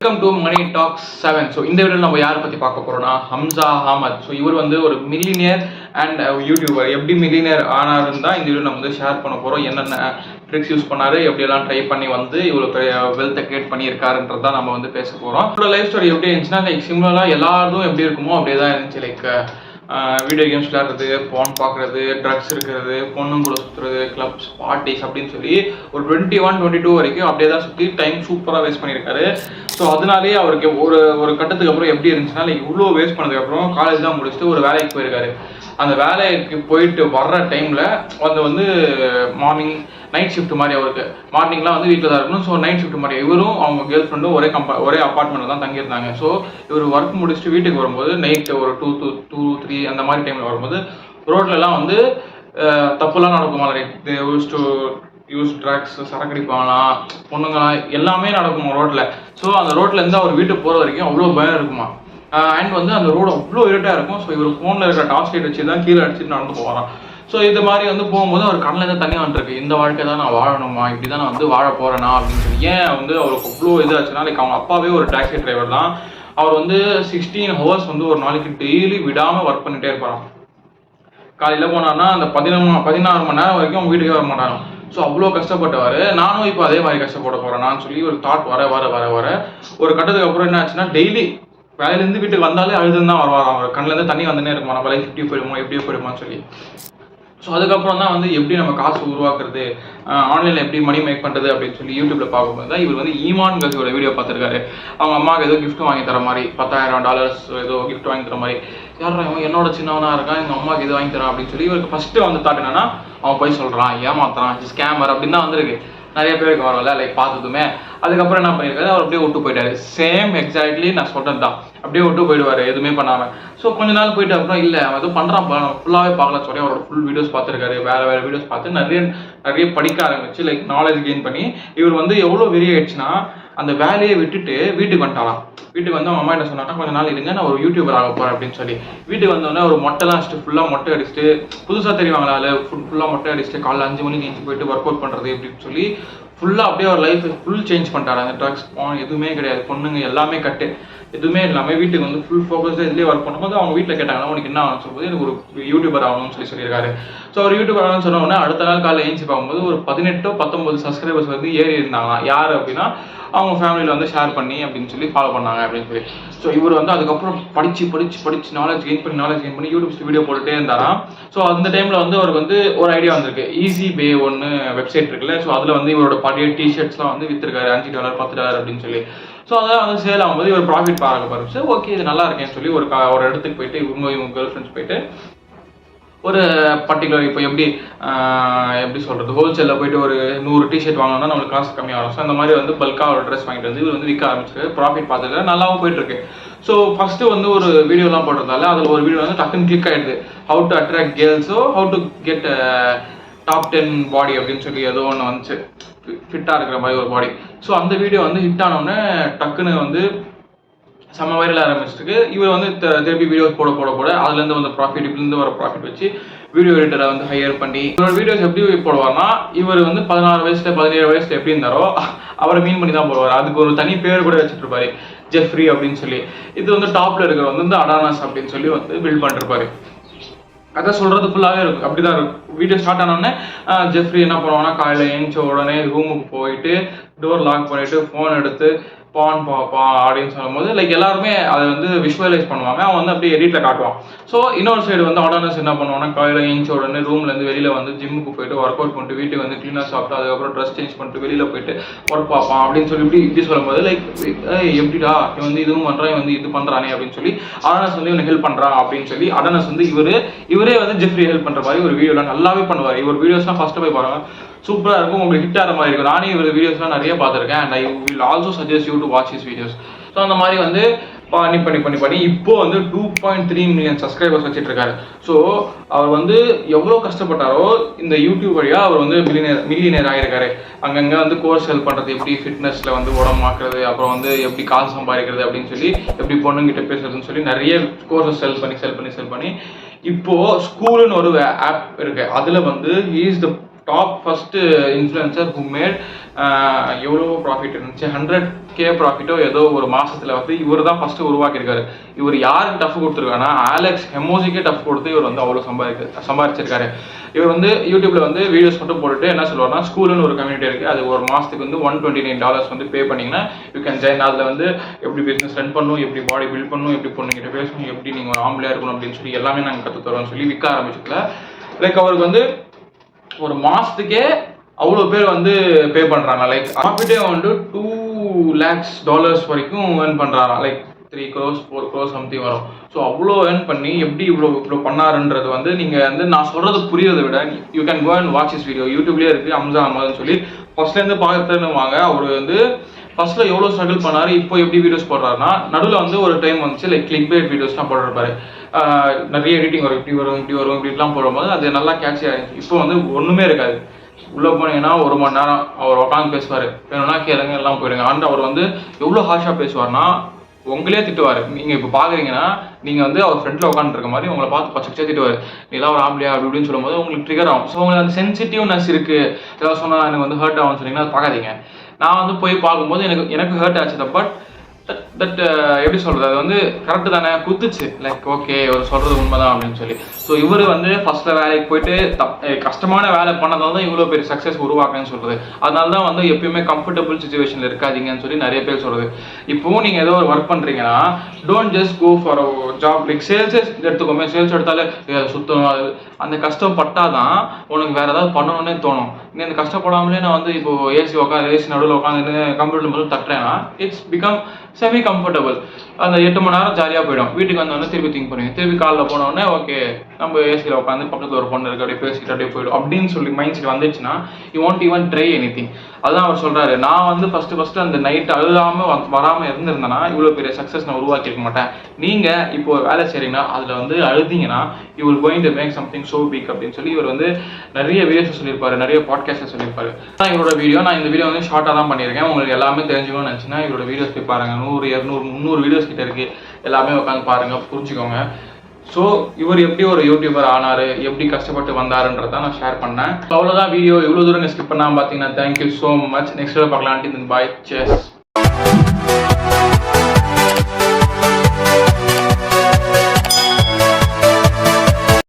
Welcome to money talks 7. So இந்த வீடியோவில் நம்ம யாரை பற்றி பார்க்க போகிறோம்னா ஹம்சா அஹமத். ஸோ இவர் வந்து ஒரு மில்லினியர் அண்ட் யூடியூபர். எப்படி மில்லினியர் ஆனாருன்னு தான் இந்த வீடியோ நம்ம வந்து ஷேர் பண்ண போகிறோம். என்னென்ன ட்ரிக்ஸ் யூஸ் பண்ணாரு, எப்படியெல்லாம் ட்ரை பண்ணி வந்து இவ்வளோ வெல்த்தை கிரியேட் பண்ணியிருக்காருன்றது தான் நம்ம வந்து பேச போகிறோம். இவ்வளோ லைஃப் ஸ்டோரி எப்படி இருந்துச்சுன்னா லைக் சிம்லராக எல்லாரும் எப்படி இருக்குமோ அப்படியே தான் இருந்துச்சு. லைக் வீடியோ கேம்ஸ் விளையாடுறது, போன் பார்க்குறது, ட்ரக்ஸ் இருக்கிறது, பொண்ணுங்களை சுற்றுறது, கிளப்ஸ், பார்ட்டிஸ் அப்படின்னு சொல்லி ஒரு 21-22 வரைக்கும் அப்படியே தான் சுற்றி டைம் சூப்பராக வேஸ்ட் பண்ணியிருக்காரு. ஸோ அதனாலேயே அவருக்கு ஒரு கட்டத்துக்கு அப்புறம் எப்படி இருந்துச்சுன்னா லைக் இவ்வளோ வேஸ்ட் பண்ணதுக்கப்புறம் காலேஜ் தான் முடிச்சுட்டு ஒரு வேலைக்கு போயிருக்காரு. அந்த வேலைக்கு போயிட்டு வர்ற டைமில் வந்து மார்னிங் நைட் ஷிஃப்ட் மாதிரி அவருக்கு மார்னிங்லாம் வந்து வீட்டில் தான் இருக்கணும். ஸோ நைட் ஷிஃப்ட் மாதிரி இவரும் அவங்க கேர்ள் ஃப்ரெண்டும் ஒரே அப்பார்ட்மெண்ட்டில் தான் தங்கியிருந்தாங்க. ஸோ இவர் ஒர்க் முடிச்சுட்டு வீட்டுக்கு வரும்போது நைட்டு ஒரு 2-3 அந்த மாதிரி டைமில் வரும்போது ரோட்லலாம் வந்து தப்புலாம் நடக்குமா. லைக் யூஸ் ட்ரக்ஸ், சரக்கடிப்பாங்களாம், பொண்ணுங்களாம் எல்லாமே நடக்குமா ரோட்டில். ஸோ அந்த ரோட்லேருந்து அவர் வீட்டுக்கு போகிற வரைக்கும் அவ்வளோ பயம் இருக்குமா. அண்ட் வந்து அந்த ரோடு அவ்வளோ இருட்டாக இருக்கும். ஸோ இவர் ஃபோனில் இருக்கிற டார்ச் லைட் வச்சு தான் கீழே அடிச்சுட்டு நடந்து போகிறான். ஸோ இது மாதிரி வந்து போகும்போது அவர் கண்ணிலேருந்து தண்ணி வந்துருக்கு. இந்த வாழ்க்கை தான் நான் வாழணுமா, இப்படி தான் நான் வந்து வாழ போகிறேனா அப்படின்னு சொல்லி. ஏன் வந்து அவருக்கு அவ்வளோ இதாச்சுன்னா லைக் அவங்க அப்பாவே ஒரு டாக்ஸி டிரைவர் தான். அவர் வந்து 16 hours வந்து ஒரு நாளைக்கு டெய்லி விடாமல் ஒர்க் பண்ணிகிட்டே இருப்பாராம். காலையில் போனார்னா அந்த 16 மணி நேரம் வரைக்கும் அவங்க வீட்டுக்கே வர மாட்டாராம். ஸோ அவ்வளோ கஷ்டப்பட்டவர். நானும் இப்போ அதே மாதிரி கஷ்டப்பட போகிறேன் நான் சொல்லி ஒரு தாட் வர ஒரு கட்டத்துக்கு அப்புறம் என்ன ஆச்சுன்னா டெய்லி வேலையிலேருந்து வீட்டுக்கு வந்தாலே அழுதுன்னு தான் வருவாராம். அவர் கண்ணிலேருந்து தண்ணி வந்துனே இருக்குமா, நம்ம லைஃப் எப்படி போயிடுமோ எப்படியோ போயிடுமான்னு சொல்லி. ஸோ அதுக்கப்புறம் தான் வந்து எப்படி நம்ம காசு உருவாக்குறது, ஆன்லைனில் எப்படி மணி மேக் பண்ணுறது அப்படின்னு சொல்லி யூடியூப்பில் பார்க்கும்போது தான் இவர் வந்து ஈமான் கசியோட வீடியோ பார்த்துருக்காரு. அவங்க அம்மாவுக்கு ஏதோ கிஃப்ட் வாங்கி தர மாதிரி, $10,000 ஏதோ கிஃப்ட் வாங்கி தர மாதிரி. யாரா அவன் என்னோட சின்னவனாக இருக்கான், எங்கள் அம்மாவுக்கு எது வாங்கி தரான் அப்படின்னு சொல்லி இவருக்கு ஃபஸ்ட்டு வந்து தாட் என்னன்னா அவன் போய் சொல்கிறான், ஏமாத்துறான், ஸ்கேமர் அப்படின்னு தான் வந்திருக்கு. நிறைய பேருக்கு வரல லைக் பார்த்ததுமே. அதுக்கப்புறம் என்ன பண்ணியிருக்காரு, அவர் அப்படியே விட்டு போயிட்டாரு. சேம் எக்ஸாக்ட்லி நான் சொல்கிறது தான், அப்படியே விட்டு போயிடுவார் எதுவுமே பண்ணாமல். ஸோ கொஞ்ச நாள் போயிட்டு அப்புறம் இல்லை அவன் எதுவும் பண்ணுறான், நம்ம ஃபுல்லாகவே பார்க்கலாம் சொல்லி அவரோட ஃபுல் வீடியோஸ் பார்த்துருக்காரு. வேறு வீடியோஸ் பார்த்து நிறைய படிக்க ஆரம்பிச்சு லைக் நாலேஜ் கெயின் பண்ணி இவர் வந்து எவ்வளோ வெறி ஆயிடுச்சுன்னா அந்த வேலையை விட்டுட்டு வீட்டுக்கு வந்துட்டாலாம். வீட்டுக்கு வந்து அவங்க அம்மா என்ன சொன்னாங்கன்னா கொஞ்ச நாள் இருங்க நான் ஒரு யூடியூபர் ஆக போகிறேன் அப்படின்னு சொல்லி. வீட்டுக்கு வந்தோடனே ஒரு மொட்டைலாம் அடிச்சுட்டு ஃபுல்லாக மொட்டை அடிச்சுட்டு புதுசாக தெரியுவாங்களா ஃபுல்லாக மொட்டை அடிச்சுட்டு காலைல 5 மணிக்கு எழுந்து போயிட்டு ஒர்க் அவுட் பண்ணுறது அப்படின்னு சொல்லி ஃபுல்லாக அப்படியே ஒரு லைஃப் ஃபுல் சேஞ்ச் பண்ணிட்டாரு. அந்த ட்ரக்ஸ் எதுவுமே கிடையாது, பொண்ணுங்க எல்லாமே கட்டு எதுவுமே இல்லாமல் வீட்டுக்கு வந்து ஃபுல் ஃபோக்கஸ் இதுலேயே ஒர்க் பண்ணும்போது அவங்க வீட்டில் கேட்டாங்கன்னா உனக்கு என்ன ஆகணும்னு சொல்லும்போது எனக்கு ஒரு யூடியூபர் ஆகணும்னு சொல்லியிருக்காரு. ஸோ ஒரு யூடியூபர் ஆகணும்னு சொன்ன உடனே அடுத்த நாள் காலையில் ஏஞ்சி பார்க்கும்போது ஒரு 18-19 சப்ஸ்கிரைபர்ஸ் வந்து ஏறி இருந்தாங்களாம். யார் அப்படின்னா அவங்க ஃபேமிலியில் வந்து ஷேர் பண்ணி அப்படின்னு சொல்லி ஃபாலோ பண்ணாங்க அப்படின்னு சொல்லி. ஸோ இவர் வந்து அதுக்கப்புறம் படித்து நாலேஜ் கெயின் பண்ணி யூடியூப் வீடியோ போட்டுகிட்டே இருந்தாராம். ஸோ அந்த டைமில் வந்து அவருக்கு வந்து ஒரு ஐடியா வந்திருக்கு. ஈஸி பே ஒன்று வெப்சைட் இருக்குல்ல. ஸோ அதில் வந்து இவரோட பழைய டிஷர்ட்ஸ்லாம் வந்து விற்றுருக்காரு $5 $10 அப்படின்னு சொல்லி. ஸோ அதெல்லாம் வந்து சேல் ஆகும்போது இவர் ப்ராஃபிட் பார்க்க பாருச்சு. ஓகே இது நல்லா இருக்கேன்னு சொல்லி ஒரு இடத்துக்கு போயிட்டு இவங்க கேர்ள் ஃப்ரெண்ட்ஸ் போயிட்டு ஒரு பர்டிகுலர் இப்போ எப்படி சொல்கிறது, ஹோல்சேலில் போயிட்டு ஒரு 100 டிஷர்ட் வாங்கினா நம்மளுக்கு காசு கம்மியாகும். ஸோ அந்த மாதிரி வந்து பல்காக ஒரு ட்ரெஸ் வாங்கிட்டு வந்து இவர் வந்து விற்க ஆரம்பிச்சிருக்கு. ப்ராஃபிட் பார்த்துட்டு நல்லாவும் போயிட்டுருக்கு. ஸோ ஃபஸ்ட்டு வந்து ஒரு வீடியோலாம் போட்டிருந்தால அதில் ஒரு வீடியோ வந்து டக்குன்னு கிளிக் ஆகிடுது. ஹவு டு அட்ராக்ட் கேர்ள்ஸோ how to get top 10 body அப்படின்னு சொல்லி ஏதோ ஒன்று வந்துச்சு, ஃபிட்டாக இருக்கிற மாதிரி ஒரு பாடி. ஸோ அந்த வீடியோ வந்து ஹிட் ஆனோடனே டக்குன்னு வந்து செம்ம வைரல் ஆரம்பிச்சிருக்கு. இவர் வந்து திருப்பி வீடியோஸ் போட அதுலேருந்து வந்து ப்ராஃபிட், இப்படிலேருந்து வர ப்ராஃபிட் வச்சு வீடியோ எடிட்டரை வந்து ஹையர் பண்ணி இவரோட வீடியோஸ் எப்படி போடுவார்னா இவர் வந்து 16 வயசுல 17 வயசுல எப்படி இருந்தாரோ அவரை மீன் பண்ணி தான் போடுவார். அதுக்கு ஒரு தனி பேர் கூட வச்சுட்டு இருப்பாரு, ஜெஃப்ரி அப்படின்னு சொல்லி. இது வந்து டாப்ல இருக்கிற வந்து அடானாஸ் அப்படின்னு சொல்லி வந்து பில்ட் பண்ணிருப்பாரு. அதான் சொல்றது ஃபுல்லாகவே இருக்கும், அப்படிதான் இருக்கும். வீடியோ ஸ்டார்ட் ஆனோடனே ஜெஃப்ரி என்ன பண்ணுவான்னா காலையில் எழுந்த உடனே ரூமுக்கு போயிட்டு டோர் லாக் பண்ணிட்டு ஃபோன் எடுத்து பான் பாப்பா அப்படின்னு சொல்லும்போது லைக் எல்லாருமே அதை வந்து விஷுவலைஸ் பண்ணுவாங்க. அவன் வந்து அப்படியே எடிட்டில் காட்டுவான். ஸோ இன்னொரு சைடு வந்து ஆடானஸ் என்ன பண்ணுவான்னா காலையில் எழுந்த உடனே ரூம்லேருந்து வெளியில் வந்து ஜிம்முக்கு போயிட்டு ஒர்க் அவுட் பண்ணிட்டு வீட்டுக்கு வந்து க்ளீனாக சாப்பிட்டு அதுக்கப்புறம் ட்ரெஸ் சேஞ்ச் பண்ணிட்டு வெளியில் போயிட்டு ஒர்க் பார்ப்பான் அப்படின்னு சொல்லி இப்படி சொல்லும்போது லைக் எப்படிடா இவன் வந்து இதுவும் பண்ணுறான், இவன் வந்து இது பண்ணுறானே அப்படின்னு சொல்லி ஆடானஸ் வந்து இவனை ஹெல்ப் பண்ணுறான் அப்படின்னு சொல்லி ஆடானஸ் வந்து இவரே வந்து ஜெஃப்ரி ஹெல்ப் பண்ணுற மாதிரி ஒரு வீடியோலாம் நல்லாவே பண்ணுவார். இவர் வீடியோஸ்லாம் ஃபஸ்ட்டு போய் பாருங்க, சூப்பராக இருக்கும், உங்களுக்கு ஹிட் ஆகிற மாதிரி இருக்கும். நானே இவர் வீடியோஸ்லாம் நிறைய பார்த்துருக்கேன். And I will also suggest you to watch his videos. So அந்த மாதிரி வந்து பண்ணி இப்போ வந்து 2.3 மில்லியன் சப்ஸ்கிரைபர்ஸ் வச்சுட்டு இருக்காரு. ஸோ அவர் வந்து எவ்வளோ கஷ்டப்பட்டாரோ இந்த யூடியூப் வழியாக அவர் வந்து மில்லியனர் ஆகிருக்காரு. அங்கங்கே வந்து கோர்ஸ் ஹெல்ப் பண்ணுறது, எப்படி ஃபிட்னஸில் வந்து உடம்பாக்குறது, அப்புறம் வந்து எப்படி காசு சம்பாதிக்கிறது அப்படின்னு சொல்லி, எப்படி பொண்ணுங்கிட்ட பேசுறதுன்னு சொல்லி நிறைய கோர்ஸஸ் செல் பண்ணி இப்போ ஸ்கூலுன்னு ஒரு ஆப் இருக்கு. அதில் வந்து he is the top first influencer who made எவ்வளோ ப்ராஃபிட் இருந்துச்சு 100K ப்ராஃபிட்டோ ஏதோ ஒரு மாசத்துல வந்து இவர் தான் ஃபர்ஸ்ட் உருவாக்கியிருக்காரு. இவர் யாருக்கு டஃப் கொடுத்துருக்காருன்னா ஆலெக்ஸ் ஹெமோசிக்கே டஃப் கொடுத்து இவர் வந்து அவ்வளோ சம்பாதிச்சிருக்காரு. இவர் வந்து யூடியூப்ல வந்து வீடியோஸ் மட்டும் போட்டுட்டு என்ன சொல்லுவாருன்னா, ஸ்கூல்னு ஒரு கம்யூனிட்டி இருக்கு, அது ஒரு மாசத்துக்கு வந்து $129 வந்து பே பண்ணீங்கன்னா யூ கேன் ஜாயின். அதில் வந்து எப்படி பிசினஸ் ரன் பண்ணணும், எப்படி பாடி பில்ட் பண்ணணும், எப்படி பொண்ணுகிட்ட பேசணும், எப்படி நீங்க ஒரு ஆம்பளையா இருக்கணும் அப்படின்னு சொல்லி எல்லாமே நாங்கள் கற்று தரோம்னு சொல்லி விற்க ஆரம்பிச்சுக்கல. லைக் அவருக்கு வந்து ஒரு மாசத்துக்கே அவ்வளோ பேர் வந்து பே பண்றாங்க. லைக் ப்ராஃபிட்டே வந்து $2 lakhs வரைக்கும் ஏர்ன் பண்றாங்க. லைக் 3 crores 4 crores சம்திங் வரும். ஸோ அவ்வளோ ஏர்ன் பண்ணி எப்படி இவ்வளோ பண்ணாருன்றது வந்து நீங்கள் வந்து நான் சொல்றது புரியறதை விட you can go and watch his video. யூடியூப்லேயே இருக்கு ஹம்சா அஹமதுன்னு சொல்லி ஃபர்ஸ்ட்லேருந்து பார்த்துன்னு வாங்க. அவர் வந்து ஃபர்ஸ்ட்ல எவ்வளோ ஸ்ட்ரகிள் பண்ணாரு, இப்போ எப்படி வீடியோஸ் போடுறாருன்னா, நடுவில் வந்து ஒரு டைம் வந்துச்சு லைக் கிளிக் பேட் வீடியோஸ்லாம் போட்டிருப்பாரு. நிறைய எடிட்டிங் வரும், இப்படிலாம் போடும்போது அது நல்லா கேட்சி ஆயிடுச்சு. இப்போ வந்து ஒன்றுமே இருக்காது. உள்ள போனீங்கன்னா 1 மணி நேரம் அவர் உட்காந்து பேசுவார், வேணும்னா கேளுங்க எல்லாம் போயிடுங்க. அண்ட் அவர் வந்து எவ்வளோ ஹார்ஷாக பேசுவார்னா உங்களே திட்டுவார். நீங்கள் இப்போ பார்க்குறீங்கன்னா நீங்கள் வந்து அவர் ஃப்ரெண்டில் உட்காந்துருக்க மாதிரி உங்களை பார்த்து பச்சை திட்டுவார். நீலாம் ஒரு ஆம்பளையா அப்படி இப்படின்னு சொல்லும்போது உங்களுக்கு ட்ரிகர் ஆகும். ஸோ உங்களுக்கு அந்த சென்சிட்டிவ்னஸ் இருக்குது. ஏதாவது சொன்னால் எனக்கு வந்து ஹர்ட் ஆகும்னு சொன்னீங்கன்னா அது பார்க்காதீங்க. நான் வந்து போய் பார்க்கும்போது எனக்கு ஹர்ட் ஆச்சு தான். பட் தட் எப்படி சொல்கிறது, அது வந்து கரெக்டு தானே, குத்துச்சு. லைக் ஓகே ஒரு சொல்கிறது உண்மைதான் அப்படின்னு சொல்லி. ஸோ இவர் வந்து ஃபர்ஸ்ட்ல வேலைக்கு போயிட்டு கஷ்டமான வேலை பண்ணதால் தான் இவ்வளோ பெரிய சக்ஸஸ் உருவாக்குன்னு சொல்கிறது. அதனால தான் வந்து எப்பயுமே கம்ஃபர்டபுள் சுச்சுவேஷனில் இருக்காதீங்கன்னு சொல்லி நிறைய பேர் சொல்கிறது. இப்போவும் நீங்கள் ஏதோ ஒரு ஒர்க் பண்ணுறீங்கன்னா don't just go for a job. Like சேல்ஸே எடுத்துக்கோமே, சேல்ஸ் எடுத்தாலே சுத்தம் அது அந்த கஷ்டம் பட்டாதான் உனக்கு வேற ஏதாவது பண்ணணும்னே தோணும். நீ அந்த கஷ்டப்படாமலே நான் வந்து இப்போ ஏசி நடுவில் உட்காந்து கம்ப்யூட்டர் மட்டும் தட்டுறேன்னா இட்ஸ் பிகம் செமி கம்ஃபர்டபுள். அந்த 8 மணி நேரம் ஜாலியாக போயிடும். வீட்டுக்கு வந்தோடனே திருப்பி திங்க் பண்ணுவீங்க. திருப்பி காலில் போனோடனே ஓகே நம்ம ஏசியில் உட்காந்து பக்கத்தில் ஒரு பொண்ணு இருக்கு அப்படியே பேசிட்டு அப்படியே போயிடும் அப்படின்னு சொல்லி மைண்ட் செட் வந்துச்சுன்னா you want even try any thing. அதான் அவர் சொல்றாரு, நான் வந்து ஃபர்ஸ்ட் அந்த நைட் வராமல் இருந்திருந்தேன்னா இவ்வளோ பெரிய சக்ஸஸ் நான் உருவாக்கியிருக்க மாட்டேன். நீங்கள் இப்போ வேலை செய்றீங்கன்னா அதில் வந்து அழுதிங்கன்னா you will going to make something so big அப்படின்னு சொல்லி இவர் வந்து நிறைய வீடியோஸ் சொல்லியிருப்பாரு, நிறைய பாட்காஸ்ட் சொல்லியிருப்பாரு. நான் இவரோட வீடியோ இந்த வீடியோ வந்து ஷார்ட்டாக தான் பண்ணியிருக்கேன். உங்களுக்கு எல்லாமே தெரிஞ்சுக்கணும்னு நினச்சின்னா இவரோட வீடியோஸ் போய் பாருங்க. 100, 200, 300 வீடியோஸ் கிட்ட இருக்கு. எல்லாமே உட்காந்து பாருங்க, புரிஞ்சுக்கோங்க. ஸோ இவர் எப்படி ஒரு யூடியூபர் ஆனாரு, எப்படி கஷ்டப்பட்டு வந்தாருன்றதான் நான் ஷேர் பண்ணேன். அவ்வளோதான் வீடியோ. இவ்வளோ தூரம் ஸ்கிப் பண்ணாமல் பார்த்தீங்கன்னா thank you so much. Next video பார்க்கலாம். பாய், சேஸ்.